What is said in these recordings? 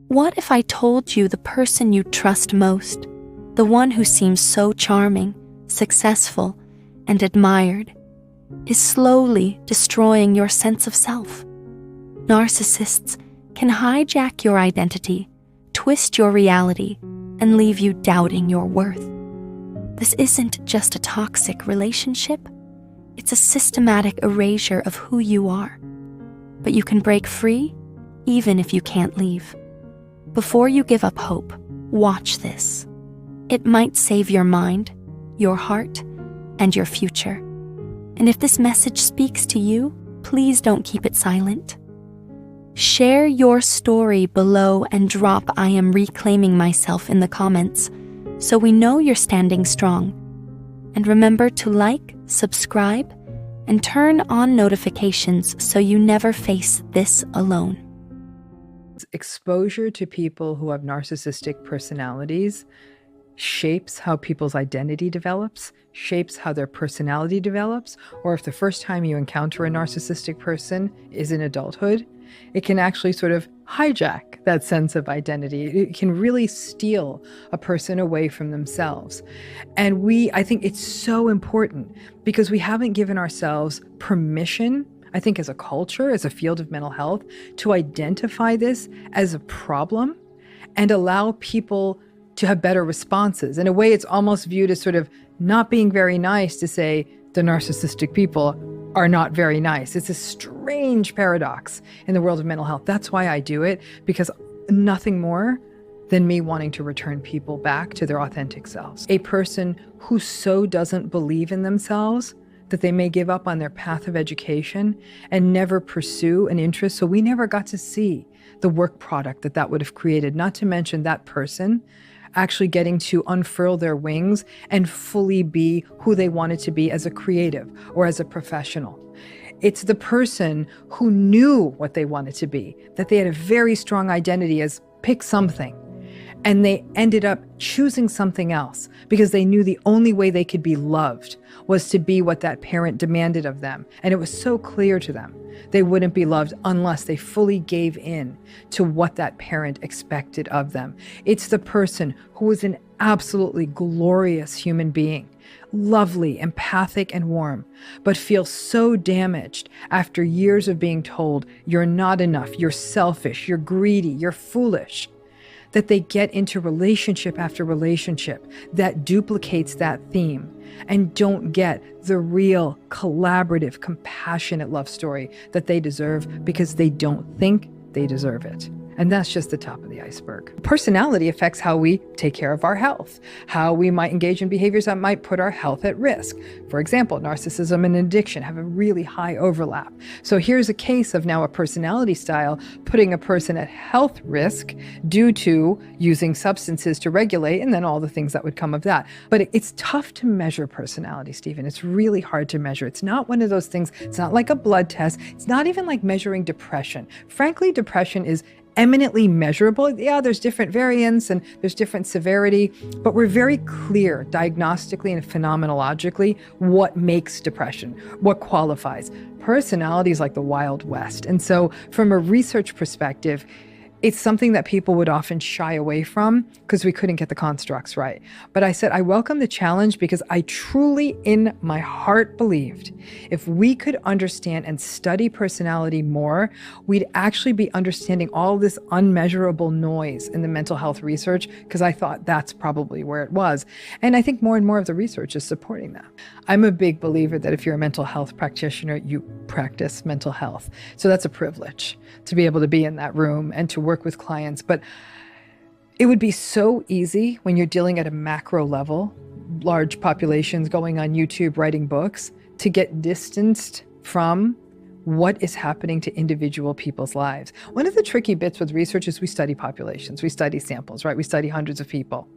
What if I told you the person you trust most, the one who seems so charming, successful, and admired, is slowly destroying your sense of self? Narcissists can hijack your identity, twist your reality, and leave you doubting your worth. This isn't just a toxic relationship. It's a systematic erasure of who you are. But you can break free even if you can't leave. Before you give up hope, watch this. It might save your mind, your heart, and your future. And if this message speaks to you, please don't keep it silent. Share your story below and drop "I am reclaiming myself" in the comments so we know you're standing strong. And remember to like, subscribe, and turn on notifications so you never face this alone. Exposure to people who have narcissistic personalities shapes how people's identity develops, shapes how their personality develops, or if the first time you encounter a narcissistic person is in adulthood, it can actually sort of hijack that sense of identity. It can really steal a person away from themselves. And I think it's so important because we haven't given ourselves permission, I think as a culture, as a field of mental health, to identify this as a problem and allow people to have better responses. In a way, it's almost viewed as sort of not being very nice to say the narcissistic people are not very nice. It's a strange paradox in the world of mental health. That's why I do it, because nothing more than me wanting to return people back to their authentic selves. A person who so doesn't believe in themselves that they may give up on their path of education and never pursue an interest. So we never got to see the work product that would have created, not to mention that person actually getting to unfurl their wings and fully be who they wanted to be as a creative or as a professional. It's the person who knew what they wanted to be, that they had a very strong identity as pick something. And they ended up choosing something else because they knew the only way they could be loved was to be what that parent demanded of them. And it was so clear to them they wouldn't be loved unless they fully gave in to what that parent expected of them. It's the person who was an absolutely glorious human being, lovely, empathic, and warm, but feels so damaged after years of being told you're not enough, you're selfish, you're greedy, you're foolish, that they get into relationship after relationship that duplicates that theme and don't get the real collaborative, compassionate love story that they deserve because they don't think they deserve it. And that's just the top of the iceberg. Personality affects how we take care of our health, how we might engage in behaviors that might put our health at risk. For example, narcissism and addiction have a really high overlap. So here's a case of now a personality style putting a person at health risk due to using substances to regulate, and then all the things that would come of that. But it's tough to measure personality, Stephen. It's really hard to measure. It's not one of those things. It's not like a blood test. It's not even like measuring depression. Frankly, depression is eminently measurable. Yeah, there's different variants and there's different severity, but we're very clear diagnostically and phenomenologically what makes depression, what qualifies. Personality is like the Wild West. And so from a research perspective, it's something that people would often shy away from because we couldn't get the constructs right. But I said, I welcome the challenge because I truly in my heart believed if we could understand and study personality more, we'd actually be understanding all this unmeasurable noise in the mental health research, because I thought that's probably where it was. And I think more and more of the research is supporting that. I'm a big believer that if you're a mental health practitioner, you practice mental health. So that's a privilege to be able to be in that room and to work with clients. But it would be so easy when you're dealing at a macro level, large populations going on YouTube, writing books, to get distanced from what is happening to individual people's lives. One of the tricky bits with research is we study populations, we study samples, right? We study hundreds of people.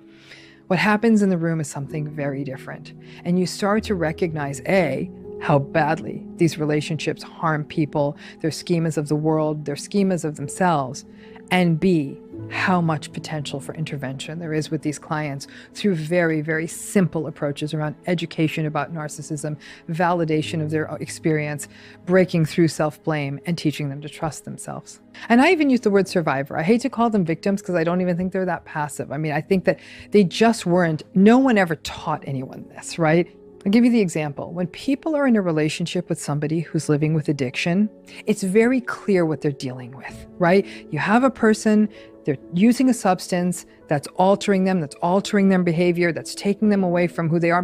What happens in the room is something very different. And you start to recognize, A, how badly these relationships harm people, their schemas of the world, their schemas of themselves, and B, how much potential for intervention there is with these clients through very, very simple approaches around education about narcissism, validation of their experience, breaking through self-blame, and teaching them to trust themselves. And I even use the word survivor. I hate to call them victims because I don't even think they're that passive. I mean, I think that they just weren't, no one ever taught anyone this, right? I'll give you the example. When people are in a relationship with somebody who's living with addiction, it's very clear what they're dealing with, right? You have a person, they're using a substance that's altering them, that's altering their behavior, that's taking them away from who they are.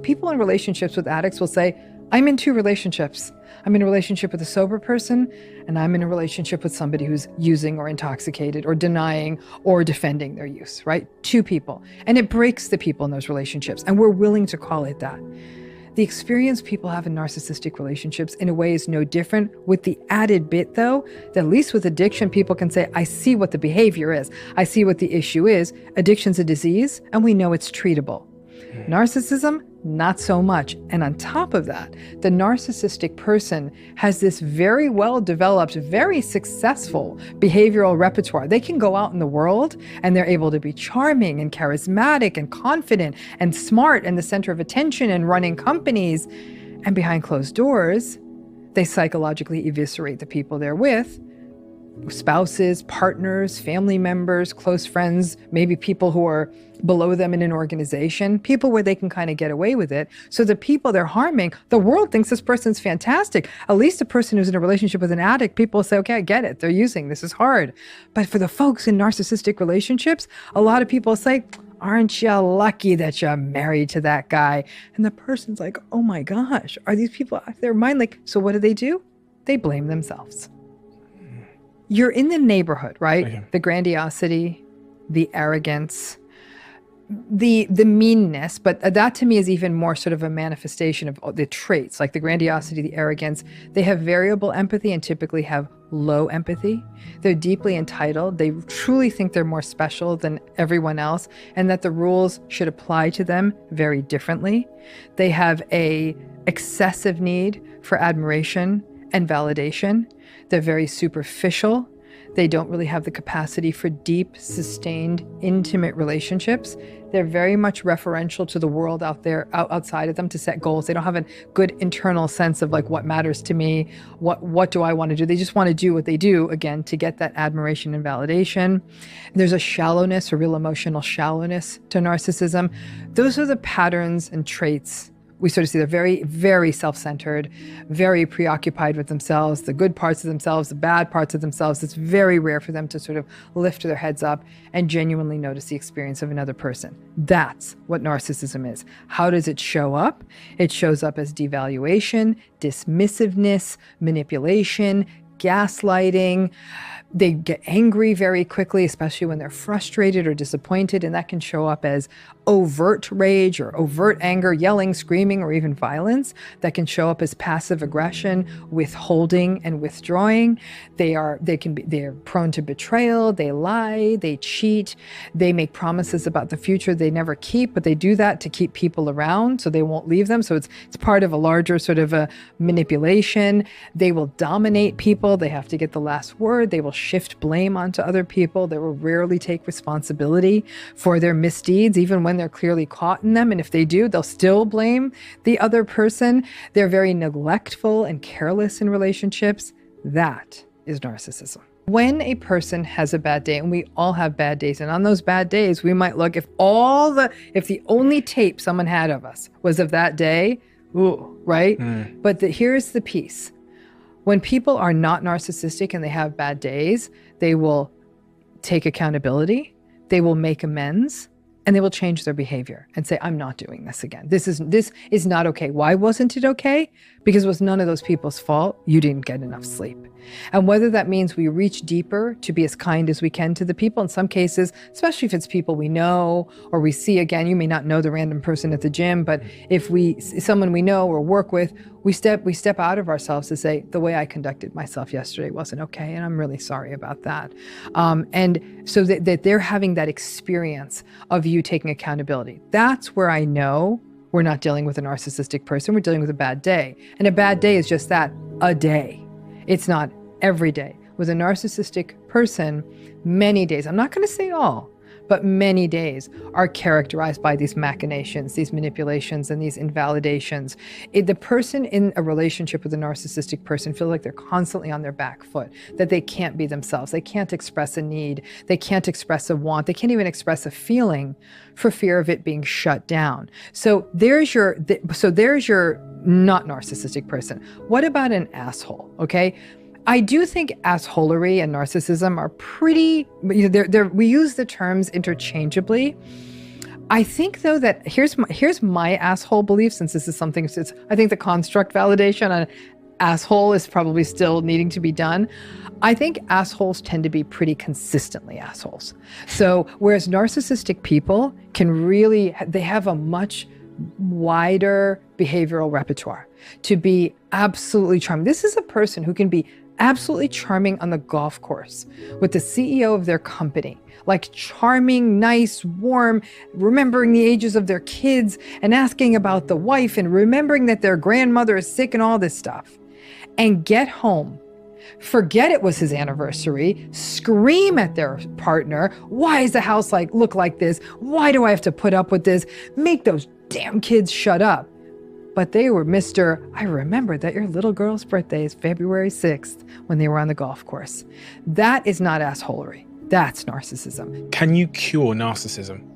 People in relationships with addicts will say, I'm in two relationships. I'm in a relationship with a sober person, and I'm in a relationship with somebody who's using or intoxicated or denying or defending their use, right? Two people. And it breaks the people in those relationships, and we're willing to call it that. The experience people have in narcissistic relationships in a way is no different, with the added bit though, that at least with addiction, people can say, I see what the behavior is. I see what the issue is. Addiction's a disease, and we know it's treatable. Narcissism, not so much. And on top of that, the narcissistic person has this very well-developed, very successful behavioral repertoire. They can go out in the world and they're able to be charming and charismatic and confident and smart and the center of attention and running companies. And behind closed doors, they psychologically eviscerate the people they're with. Spouses, partners, family members, close friends, maybe people who are below them in an organization, people where they can kind of get away with it. So the people they're harming, the world thinks this person's fantastic. At least a person who's in a relationship with an addict, people say, okay, I get it. They're using, this is hard. But for the folks in narcissistic relationships, a lot of people say, aren't you lucky that you're married to that guy? And the person's like, oh my gosh, are these people out of their mind? Like, so what do? They blame themselves. You're in the neighborhood, right? Okay. The grandiosity, the arrogance, the meanness, but that to me is even more sort of a manifestation of the traits, like the grandiosity, the arrogance. They have variable empathy and typically have low empathy. They're deeply entitled. They truly think they're more special than everyone else and that the rules should apply to them very differently. They have a excessive need for admiration and validation. They're very superficial. They don't really have the capacity for deep, sustained, intimate relationships. They're very much referential to the world out there, outside of them, to set goals. They don't have a good internal sense of like what matters to me, what do I want to do. They just want to do what they do, again, to get that admiration and validation. There's a shallowness, a real emotional shallowness to narcissism. Those are the patterns and traits we sort of see. They're very, very self-centered, very preoccupied with themselves, the good parts of themselves, the bad parts of themselves. It's very rare for them to sort of lift their heads up and genuinely notice the experience of another person. That's what narcissism is. How does it show up? It shows up as devaluation, dismissiveness, manipulation, gaslighting. They get angry very quickly, especially when they're frustrated or disappointed, and that can show up as overt rage or overt anger, yelling, screaming, or even violence. That can show up as passive aggression, withholding and withdrawing. They're prone to betrayal, they lie, they cheat, they make promises about the future they never keep, but they do that to keep people around so they won't leave them. So it's part of a larger sort of a manipulation. They will dominate people. They have to get the last word. They will shift blame onto other people. They will rarely take responsibility for their misdeeds, even when they're clearly caught in them. And if they do, they'll still blame the other person. They're very neglectful and careless in relationships. That is narcissism. When a person has a bad day, and we all have bad days, and on those bad days, we might look, if the only tape someone had of us was of that day, ooh, right? But here's the piece. When people are not narcissistic and they have bad days, they will take accountability, they will make amends, and they will change their behavior and say, I'm not doing this again. This is not okay. Why wasn't it okay? Because it was none of those people's fault. You didn't get enough sleep. And whether that means we reach deeper to be as kind as we can to the people, in some cases, especially if it's people we know or we see, again, you may not know the random person at the gym, but if someone we know or work with, we step out of ourselves to say, the way I conducted myself yesterday wasn't okay, and I'm really sorry about that. And so that they're having that experience of you taking accountability. That's where I know we're not dealing with a narcissistic person, we're dealing with a bad day. And a bad day is just that, a day. It's not every day. with a narcissistic person, many days, I'm not going to say all, but many days are characterized by these machinations, these manipulations, and these invalidations. The person in a relationship with a narcissistic person feels like they're constantly on their back foot, that they can't be themselves. They can't express a need. They can't express a want. They can't even express a feeling for fear of it being shut down. So there's your not narcissistic person. What about an asshole? Okay. I do think assholery and narcissism are pretty, we use the terms interchangeably. I think, though, that here's my asshole belief, since this is something, I think the construct validation on asshole is probably still needing to be done. I think assholes tend to be pretty consistently assholes. So whereas narcissistic people they have a much wider behavioral repertoire to be absolutely charming. This is a person who can be absolutely charming on the golf course with the CEO of their company, like charming, nice, warm, remembering the ages of their kids and asking about the wife and remembering that their grandmother is sick and all this stuff, and get home, forget it was his anniversary, scream at their partner, why does the house look like this? Why do I have to put up with this? Make those damn kids shut up. But they were I remember that your little girl's birthday is February 6th when they were on the golf course. That is not assholery. That's narcissism. Can you cure narcissism,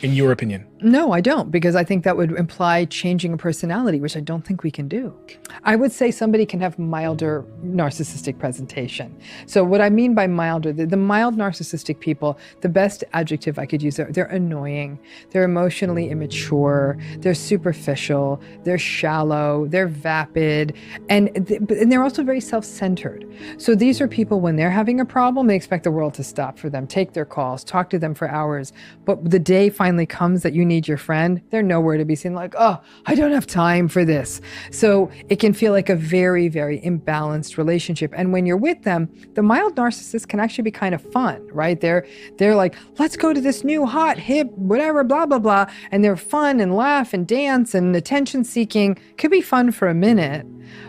in your opinion? No, I don't, because I think that would imply changing a personality, which I don't think we can do. I would say somebody can have milder narcissistic presentation. So what I mean by milder, the mild narcissistic people, the best adjective I could use, they're annoying, they're emotionally immature, they're superficial, they're shallow, they're vapid, and they're also very self-centered. So these are people, when they're having a problem, they expect the world to stop for them, take their calls, talk to them for hours. But the day finally comes that you need your friend, they're nowhere to be seen, like, oh, I don't have time for this. So it can feel like a very, very imbalanced relationship. And when you're with them, the mild narcissist can actually be kind of fun, right? They're like, let's go to this new hot, hip, whatever, blah, blah, blah. And they're fun and laugh and dance and attention seeking. Could be fun for a minute,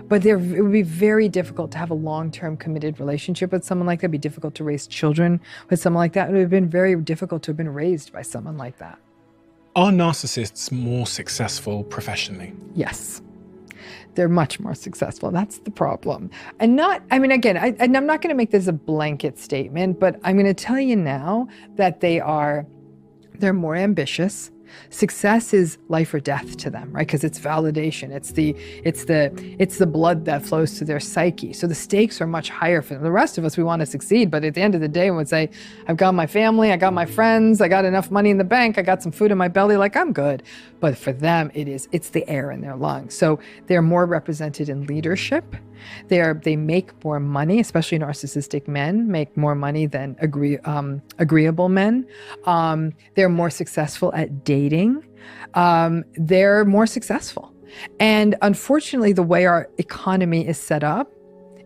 but it would be very difficult to have a long-term committed relationship with someone like that. It'd be difficult to raise children with someone like that. It would have been very difficult to have been raised by someone like that. Are narcissists more successful professionally? Yes. They're much more successful. That's the problem. And I'm not going to make this a blanket statement, but I'm going to tell you now that they're more ambitious. Success is life or death to them, right? Because it's validation. It's the blood that flows to their psyche. So the stakes are much higher for them. The rest of us, we want to succeed, but at the end of the day, we would say, I've got my family, I got my friends, I got enough money in the bank, I got some food in my belly, like I'm good. But for them, it's the air in their lungs. So they're more represented in leadership. They make more money, especially narcissistic men make more money than agreeable men. They're more successful at dating. They're more successful. And unfortunately, the way our economy is set up,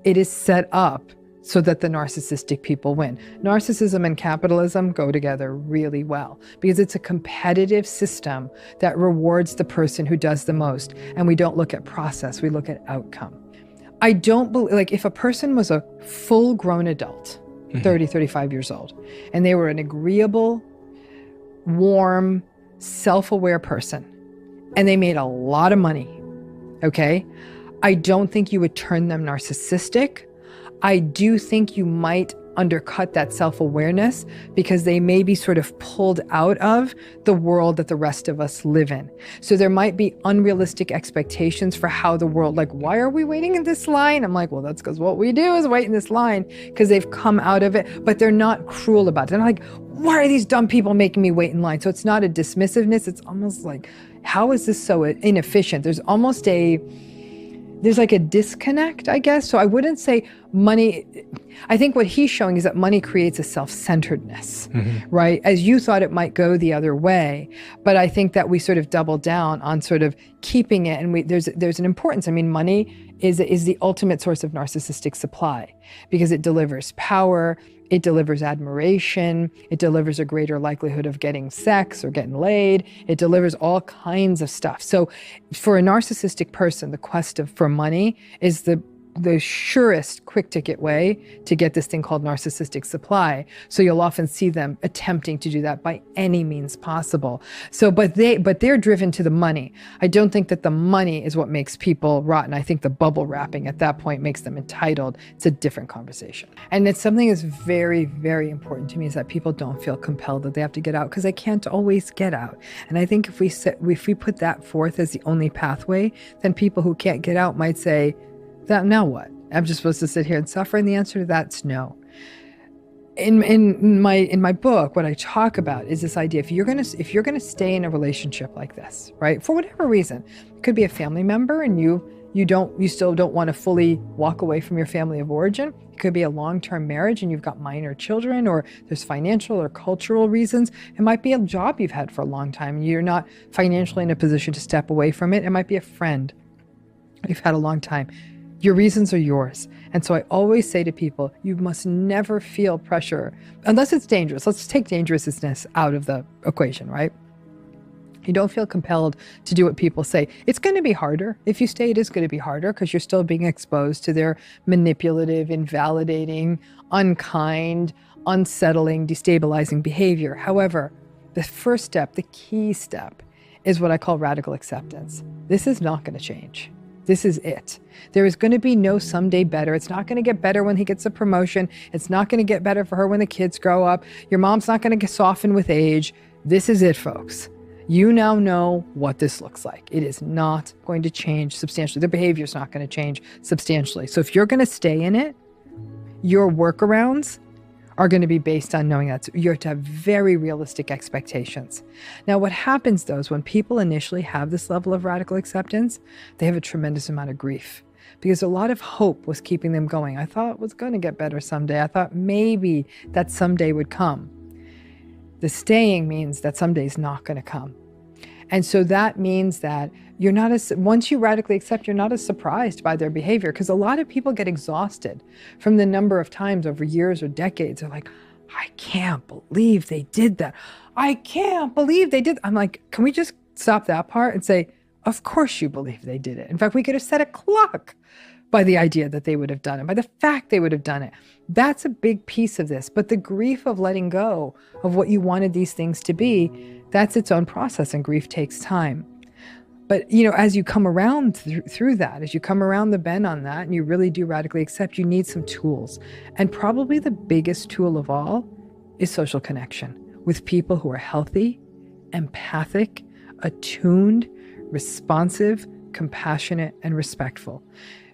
it is set up so that the narcissistic people win. Narcissism and capitalism go together really well because it's a competitive system that rewards the person who does the most. And we don't look at process, we look at outcome. I don't believe, if a person was a full-grown adult, 30, 35 years old, and they were an agreeable, warm, self-aware person, and they made a lot of money, okay? I don't think you would turn them narcissistic. I do think you might undercut that self-awareness because they may be sort of pulled out of the world that the rest of us live in. So there might be unrealistic expectations for how the world, like, why are we waiting in this line? I'm like, well, that's because what we do is wait in this line because they've come out of it, but they're not cruel about it. They're not like, why are these dumb people making me wait in line? So it's not a dismissiveness. It's almost like, how is this so inefficient? There's like a disconnect, I guess. So I wouldn't say money. I think what he's showing is that money creates a self-centeredness, right? As you thought it might go the other way. But I think that we sort of double down on sort of keeping it. And there's an importance. I mean, money is the ultimate source of narcissistic supply because it delivers power. It delivers admiration. It delivers a greater likelihood of getting sex or getting laid. It delivers all kinds of stuff. So for a narcissistic person, the quest for money is the the surest quick ticket way to get this thing called narcissistic supply. So you'll often see them attempting to do that by any means possible. So, but they're driven to the money. I don't think that the money is what makes people rotten. I think the bubble wrapping at that point makes them entitled. It's a different conversation. And it's something that's very, very important to me, is that people don't feel compelled that they have to get out, because they can't always get out. And I think if we put that forth as the only pathway, then people who can't get out might say, that now what? I'm just supposed to sit here and suffer? And the answer to that's no. In my book, what I talk about is this idea: if you're gonna stay in a relationship like this, right, for whatever reason, it could be a family member, and you still don't want to fully walk away from your family of origin. It could be a long-term marriage and you've got minor children, or there's financial or cultural reasons. It might be a job you've had for a long time and you're not financially in a position to step away from it. It might be a friend you've had a long time. Your reasons are yours. And so I always say to people, you must never feel pressure, unless it's dangerous. Let's take dangerousness out of the equation, right? You don't feel compelled to do what people say. It's going to be harder. If you stay, it is going to be harder, because you're still being exposed to their manipulative, invalidating, unkind, unsettling, destabilizing behavior. However, the first step, the key step, is what I call radical acceptance. This is not going to change. This is it. There is going to be no someday better. It's not going to get better when he gets a promotion. It's not going to get better for her when the kids grow up. Your mom's not going to soften with age. This is it, folks. You now know what this looks like. It is not going to change substantially. Their behavior is not going to change substantially. So if you're going to stay in it, your workarounds are going to be based on knowing that. So you have to have very realistic expectations. Now, what happens, though, is when people initially have this level of radical acceptance, they have a tremendous amount of grief, because a lot of hope was keeping them going. I thought it was going to get better someday. I thought maybe that someday would come. The staying means that someday is not going to come. And so that means that you're not once you radically accept, you're not as surprised by their behavior, because a lot of people get exhausted from the number of times over years or decades. They're like, I can't believe they did that. I can't believe they did. I'm like, can we just stop that part and say, of course you believe they did it. In fact, we could have set a clock by the idea that they would have done it, by the fact they would have done it. That's a big piece of this. But the grief of letting go of what you wanted these things to be, that's its own process, and grief takes time. But, as you come around through that, as you come around the bend on that, and you really do radically accept, you need some tools. And probably the biggest tool of all is social connection with people who are healthy, empathic, attuned, responsive, compassionate, and respectful.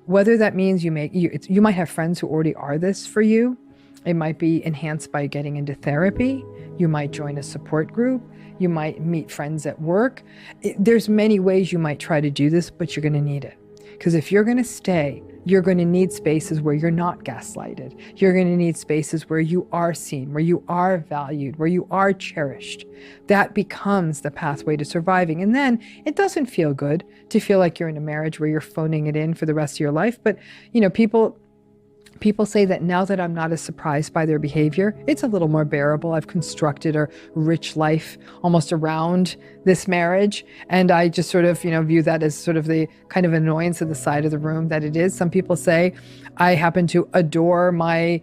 Whether that means you might have friends who already are this for you. It might be enhanced by getting into therapy. You might join a support group. You might meet friends at work. There's many ways you might try to do this, but you're going to need it. Because if you're going to stay, you're going to need spaces where you're not gaslighted. You're going to need spaces where you are seen, where you are valued, where you are cherished. That becomes the pathway to surviving. And then it doesn't feel good to feel like you're in a marriage where you're phoning it in for the rest of your life. But, people say that now that I'm not as surprised by their behavior, it's a little more bearable. I've constructed a rich life almost around this marriage. And I just sort of, view that as sort of the kind of annoyance of the side of the room that it is. Some people say, I happen to adore my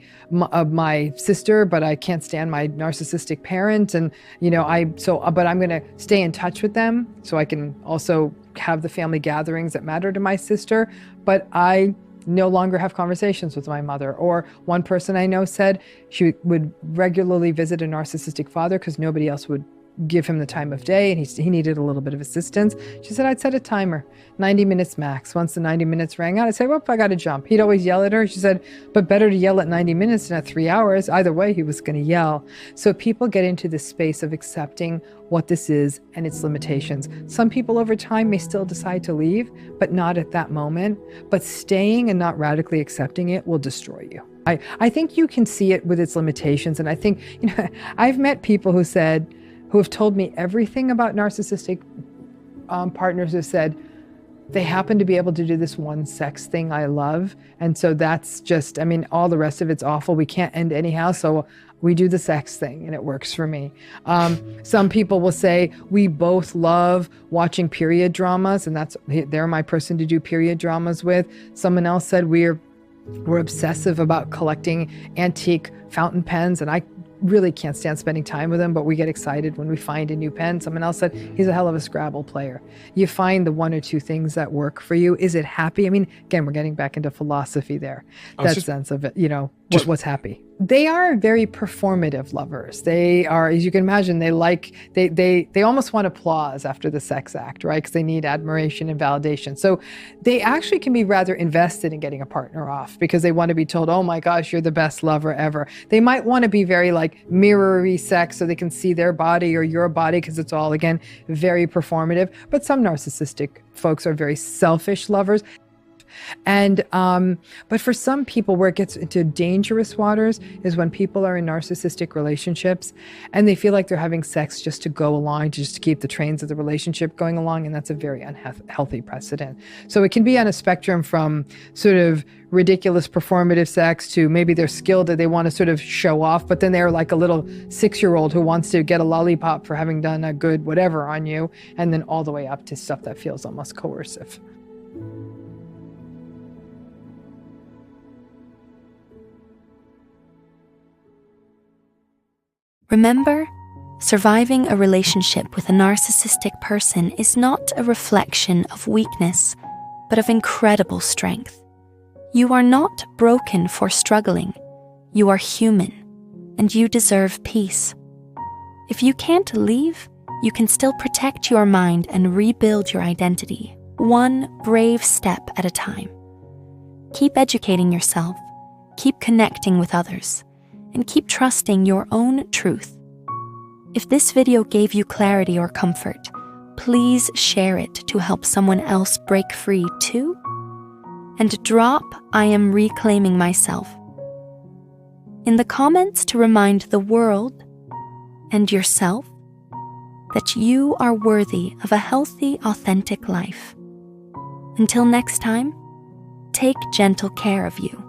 sister, but I can't stand my narcissistic parent. And, but I'm going to stay in touch with them so I can also have the family gatherings that matter to my sister. But I no longer have conversations with my mother. Or one person I know said she would regularly visit a narcissistic father because nobody else would give him the time of day, and he needed a little bit of assistance. She said, I'd set a timer, 90 minutes max. Once the 90 minutes rang out, I'd say, well, I got to jump. He'd always yell at her. She said, but better to yell at 90 minutes than at 3 hours. Either way, he was going to yell. So people get into this space of accepting what this is and its limitations. Some people over time may still decide to leave, but not at that moment. But staying and not radically accepting it will destroy you. I think you can see it with its limitations. And I think, I've met people who have told me everything about narcissistic partners, who said, they happen to be able to do this one sex thing I love. And so that's just, I mean, all the rest of it's awful. We can't end anyhow. So we do the sex thing and it works for me. Some people will say we both love watching period dramas, and they're my person to do period dramas with. Someone else said we're obsessive about collecting antique fountain pens, and I really can't stand spending time with them, but we get excited when we find a new pen. Someone else said he's a hell of a Scrabble player. You find the one or two things that work for you. Is it happy? I mean, again, we're getting back into philosophy there. That sense of it, what's happy. They are very performative lovers. They are, as you can imagine, they almost want applause after the sex act, right? Because they need admiration and validation. So they actually can be rather invested in getting a partner off because they want to be told, oh my gosh, you're the best lover ever. They might want to be very mirror-y sex so they can see their body or your body because it's all, again, very performative. But some narcissistic folks are very selfish lovers. And but for some people, where it gets into dangerous waters is when people are in narcissistic relationships and they feel like they're having sex just to go along, just to keep the trains of the relationship going along, and that's a very unhealthy precedent. So it can be on a spectrum from sort of ridiculous performative sex to maybe they're skilled that they want to sort of show off, but then they're like a little 6-year-old who wants to get a lollipop for having done a good whatever on you, and then all the way up to stuff that feels almost coercive. Remember, surviving a relationship with a narcissistic person is not a reflection of weakness, but of incredible strength. You are not broken for struggling. You are human, and you deserve peace. If you can't leave, you can still protect your mind and rebuild your identity, one brave step at a time. Keep educating yourself, keep connecting with others, and keep trusting your own truth. If this video gave you clarity or comfort, please share it to help someone else break free too. And drop "I am reclaiming myself" in the comments to remind the world and yourself that you are worthy of a healthy, authentic life. Until next time, take gentle care of you.